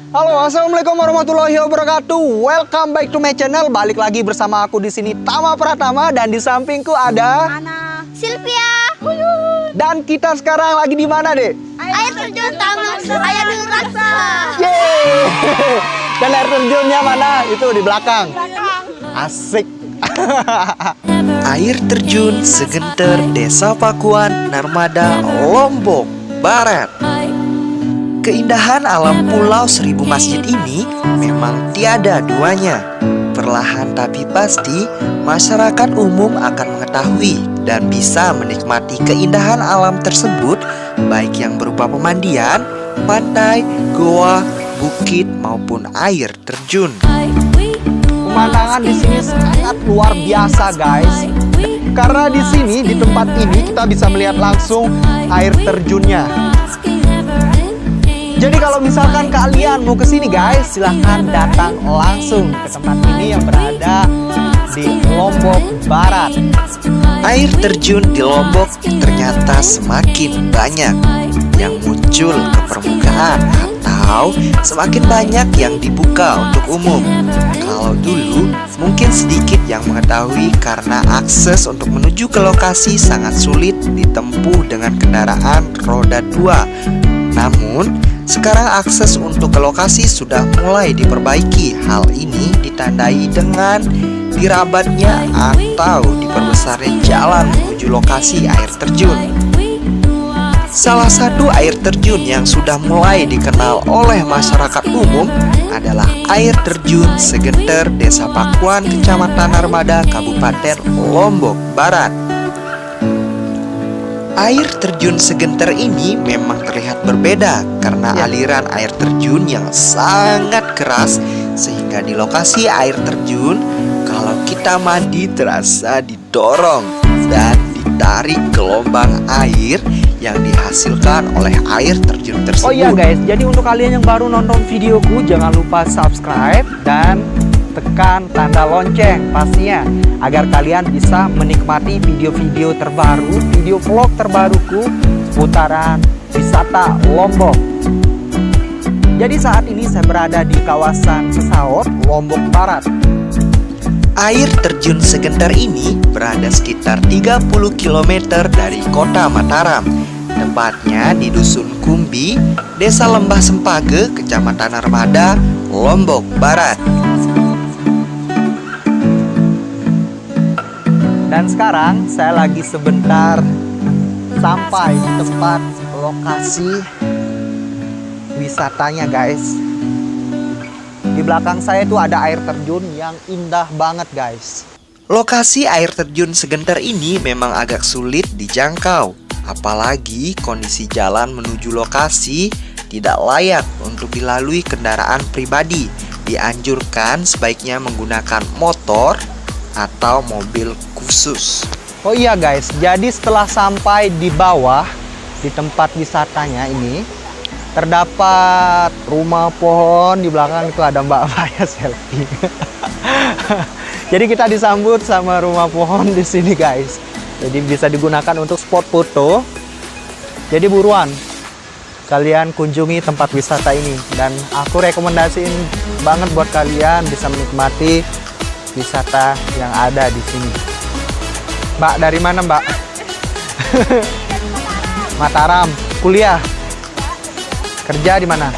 Halo, assalamualaikum warahmatullahi wabarakatuh. Welcome back to my channel. Balik lagi bersama aku di sini Tama Pratama dan di sampingku ada Ana, Sylvia. Dan kita sekarang lagi di mana, Dek? Air terjun Taman Suraya Gunung Raksa. Yeay! Dan air terjunnya mana? Itu di belakang. Asik. Air terjun Segenter, Desa Pakuan, Narmada, Lombok Barat. Keindahan alam Pulau Seribu Masjid ini memang tiada duanya. Perlahan tapi pasti, masyarakat umum akan mengetahui dan bisa menikmati keindahan alam tersebut, baik yang berupa pemandian, pantai, goa, bukit maupun air terjun. Pemandangan di sini sangat luar biasa, guys. Karena di sini, di tempat ini kita bisa melihat langsung air terjunnya. Jadi kalau misalkan kalian mau ke sini, guys, silahkan datang langsung ke tempat ini yang berada di Lombok Barat. Air terjun di Lombok ternyata semakin banyak yang muncul ke permukaan atau semakin banyak yang dibuka untuk umum. Kalau dulu mungkin sedikit yang mengetahui karena akses untuk menuju ke lokasi sangat sulit ditempuh dengan kendaraan roda 2. Namun sekarang akses untuk ke lokasi sudah mulai diperbaiki. Hal ini ditandai dengan dirabatnya atau diperbesarnya jalan menuju lokasi air terjun. Salah satu air terjun yang sudah mulai dikenal oleh masyarakat umum adalah air terjun Segenter, Desa Pakuan, Kecamatan Narmada, Kabupaten Lombok Barat. Air terjun Segenter ini memang terlihat berbeda karena aliran air terjun yang sangat keras, sehingga di lokasi air terjun kalau kita mandi terasa didorong dan ditarik gelombang air yang dihasilkan oleh air terjun tersebut. Oh iya, guys, jadi untuk kalian yang baru nonton videoku, jangan lupa subscribe dan tekan tanda lonceng pastinya agar kalian bisa menikmati video-video terbaru, video vlog terbaruku putaran wisata Lombok. Jadi saat ini saya berada di kawasan Sesaor, Lombok Barat. Air terjun Segenter ini berada sekitar 30 km dari kota Mataram. Tempatnya di Dusun Kumbi, Desa Lembah Sempage, Kecamatan Narmada, Lombok Barat. Dan sekarang saya lagi sebentar sampai di tempat lokasi wisatanya, guys. Di belakang saya itu ada air terjun yang indah banget, guys. Lokasi air terjun Segenter ini memang agak sulit dijangkau, apalagi kondisi jalan menuju lokasi tidak layak untuk dilalui kendaraan pribadi. Dianjurkan sebaiknya menggunakan motor atau mobil khusus. Oh iya, guys, jadi setelah sampai di bawah di tempat wisatanya ini terdapat rumah pohon. Di belakang itu ada Mbak Maya selfie. Jadi kita disambut sama rumah pohon di sini, guys. Jadi bisa digunakan untuk spot foto. Jadi buruan kalian kunjungi tempat wisata ini, dan aku rekomendasiin banget buat kalian bisa menikmati wisata yang ada di sini. Mbak, dari mana, Mbak? Mataram. Kuliah? Kerja di mana?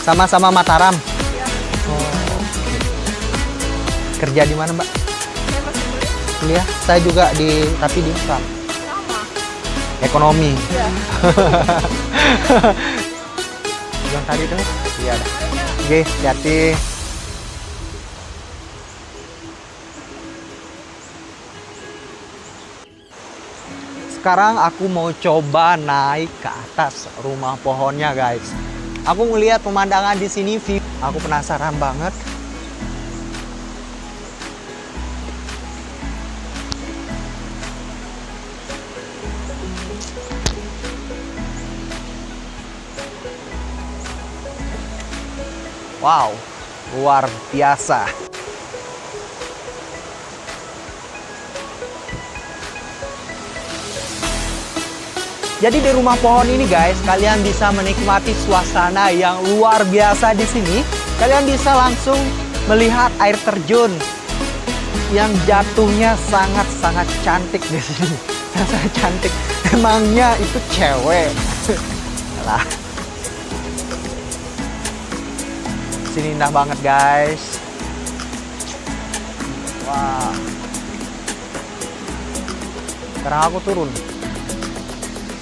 Sama-sama Mataram. Oh. Kerja di mana, Mbak? Kuliah? Saya juga tapi di Islam. Ekonomi. Yang tadi tuh? Iya. Oke, hati-hati. Sekarang aku mau coba naik ke atas rumah pohonnya, guys. Aku ngelihat pemandangan di sini, aku penasaran banget. Wow, luar biasa. Jadi di rumah pohon ini guys, kalian bisa menikmati suasana yang luar biasa di sini. Kalian bisa langsung melihat air terjun yang jatuhnya sangat-sangat cantik di sini. Sangat cantik. Emangnya itu cewek. Lah. Sini indah banget guys. Wah. Sekarang aku turun.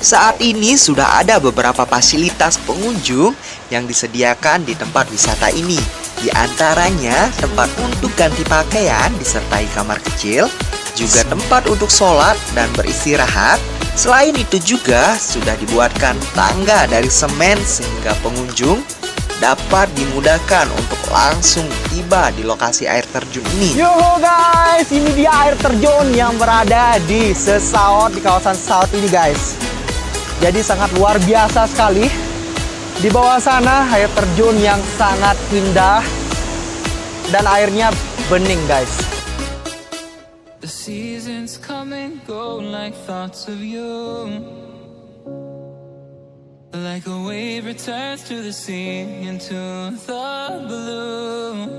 Saat ini sudah ada beberapa fasilitas pengunjung yang disediakan di tempat wisata ini. Di antaranya tempat untuk ganti pakaian disertai kamar kecil, juga tempat untuk sholat dan beristirahat. Selain itu juga sudah dibuatkan tangga dari semen sehingga pengunjung dapat dimudahkan untuk langsung tiba di lokasi air terjun ini. Yo guys, ini dia air terjun yang berada di Sesaut, di kawasan Sesaut ini guys. Jadi sangat luar biasa sekali. Di bawah sana air terjun yang sangat indah dan airnya bening guys. The seasons come and go like thoughts of you. Like a wave returns to the sea into the blue.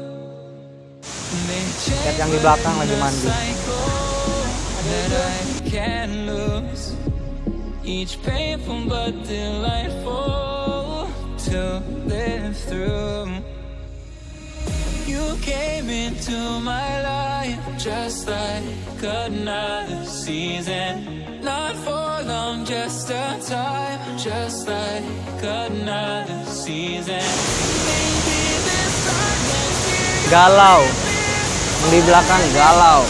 Lihat yang di belakang lagi mandi. That I can lose. Each painful but delightful to live through. You came into my life just like another season. Not for long, just a time, just like another season. Maybe this time next year. Galau. Yang di belakang galau.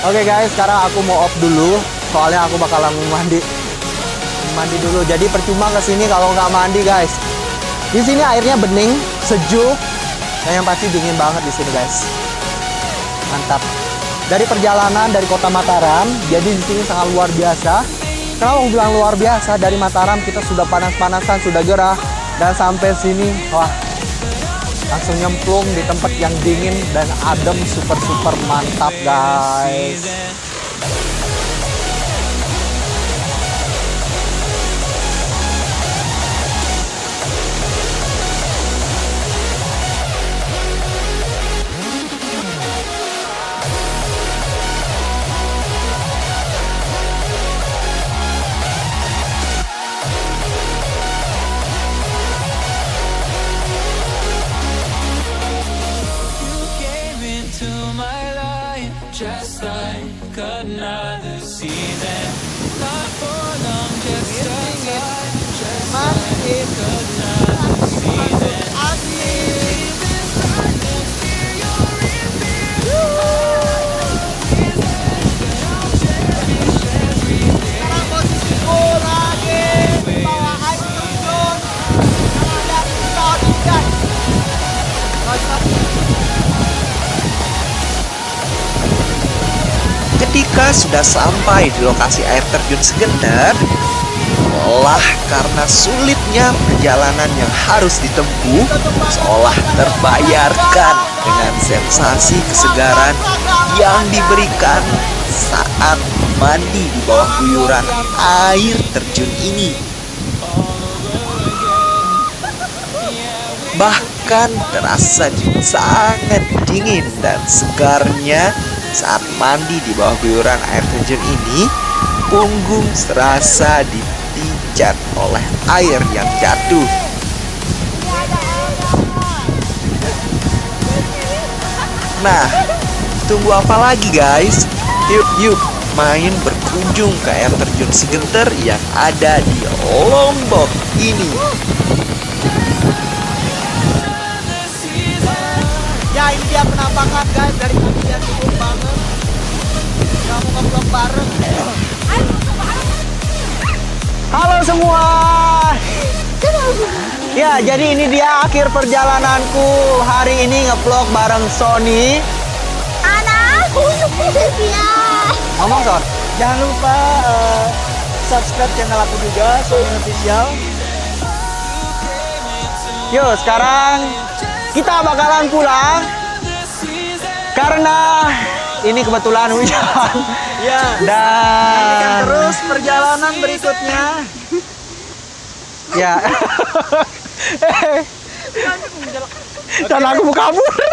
Oke guys, sekarang aku mau off dulu. Soalnya aku bakalan mandi dulu. Jadi percuma kesini kalau nggak mandi guys. Di sini airnya bening, sejuk, dan yang pasti dingin banget di sini guys. Mantap. Dari perjalanan dari kota Mataram, jadi di sini sangat luar biasa. Kenapa aku bilang luar biasa? Dari Mataram kita sudah panas-panasan, sudah gerah, dan sampai sini, wah, langsung nyemplung di tempat yang dingin dan adem, super mantap guys. Just like another season. Not for long, just a time. Just like another season. Maybe this time next year you're in me. Sekarang posisiku lagi di bawah air terjun yang ada di Sesaut guys. Ketika sudah sampai di lokasi air terjun Segenter, lelah karena sulitnya perjalanan yang harus ditempuh seolah terbayarkan dengan sensasi kesegaran yang diberikan saat mandi di bawah guyuran air terjun ini. Bahkan terasa sangat dingin dan segarnya saat mandi di bawah guyuran air terjun ini. Punggung serasa dipijat oleh air yang jatuh. Nah, tunggu apa lagi guys? Yuk main berkunjung ke air terjun Segenter yang ada di Lombok ini. Ya ini dia penampakan guys dari ketinggian cukup banget. Kamu nge-vlog bareng. Halo semua. Ya jadi ini dia akhir perjalananku hari ini nge-vlog bareng Sony. Anakku Sylvia. Ngomong Son. Jangan lupa subscribe channel aku juga, Somi Official. Yuk, sekarang kita bakalan pulang karena ini kebetulan hujan. Ya. Nantikan Dan terus perjalanan berikutnya. ya. Dan aku mau kabur.